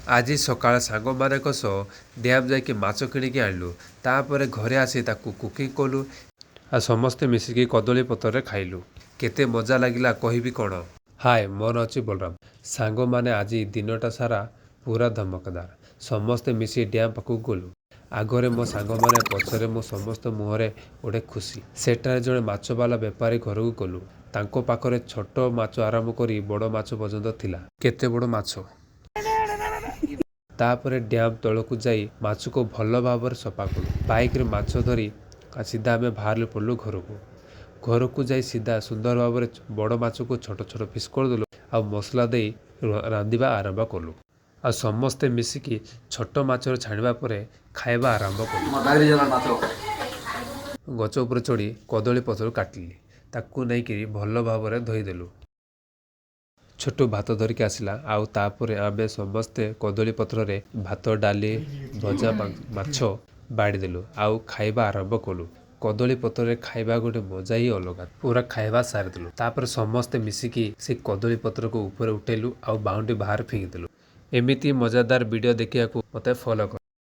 ଆଜି ସକାଳେ ସାଙ୍ଗମାନଙ୍କ ସହ ଡ୍ୟାମ୍ ଯାଇକି ମାଛ କିଣିକି ଆଣିଲୁ। ତାପରେ ଘରେ ଆସି ତାକୁ କୁକିଂ କଲୁ ଆଉ ସମସ୍ତେ ମିଶିକି କଦଳୀ ପତ୍ରରେ ଖାଇଲୁ। କେତେ ମଜା ଲାଗିଲା କହିବି କ'ଣ। ହାଏ, ମୋର ଅଛି ବଳରାମ। ସାଙ୍ଗମାନେ ଆଜି ଦିନଟା ସାରା ପୁରା ଧମକଦାର। ସମସ୍ତେ ମିଶି ଡ୍ୟାମ୍ ପାଖକୁ ଗଲୁ। ଆଗରେ ମୋ ସାଙ୍ଗମାନେ, ପଛରେ ମୋ ସମସ୍ତ ମୁହଁରେ ଗୋଟେ ଖୁସି। ସେଠାରେ ଜଣେ ମାଛବାଲା ବେପାରୀ ଘରକୁ ଗଲୁ। ତାଙ୍କ ପାଖରେ ଛୋଟ ମାଛ ଆରମ୍ଭ କରି ବଡ଼ ମାଛ ପର୍ଯ୍ୟନ୍ତ ଥିଲା। କେତେ ବଡ଼ ମାଛ! ତାପରେ ଡ୍ୟାମ୍ ତଳକୁ ଯାଇ ମାଛକୁ ଭଲ ଭାବରେ ସଫା କଲୁ। ବାଇକ୍ରେ ମାଛ ଧରି ସିଧା ଆମେ ବାହାରି ପଡ଼ିଲୁ ଘରକୁ। ଘରକୁ ଯାଇ ସିଧା ସୁନ୍ଦର ଭାବରେ ବଡ଼ ମାଛକୁ ଛୋଟ ଛୋଟ ପିସ୍ କରିଦେଲୁ ଆଉ ମସଲା ଦେଇ ରାନ୍ଧିବା ଆରମ୍ଭ କଲୁ। ଆଉ ସମସ୍ତେ ମିଶିକି ଛୋଟ ମାଛର ଛାଣିବା ପରେ ଖାଇବା ଆରମ୍ଭ କଲୁ। ଗଛ ଉପରେ ଚଢ଼ି କଦଳୀ ପତ୍ର କାଟିଲି। ତାକୁ ନେଇକିରି ଭଲ ଭାବରେ ଧୋଇଦେଲୁ। ଛୋଟୁ ଭାତ ଧରିକି ଆସିଲା ଆଉ ତାପରେ ଆମେ ସମସ୍ତେ କଦଳୀ ପତ୍ରରେ ଭାତ, ଡାଲି, ଭଜା, ମାଛ ବାଢ଼ିଦେଲୁ ଆଉ ଖାଇବା ଆରମ୍ଭ କଲୁ। କଦଳୀ ପତ୍ରରେ ଖାଇବା ଗୋଟେ ମଜା ହିଁ ଅଲଗା। ପୁରା ଖାଇବା ସାରିଦେଲୁ। ତାପରେ ସମସ୍ତେ ମିଶିକି ସେ କଦଳୀ ପତ୍ରକୁ ଉପରେ ଉଠେଇଲୁ ଆଉ ବାଉଣ୍ଡି ବାହାରେ ଫିଙ୍ଗିଦେଲୁ। ଏମିତି ମଜାଦାର ଭିଡ଼ିଓ ଦେଖିବାକୁ ମୋତେ ଫଲୋ କର।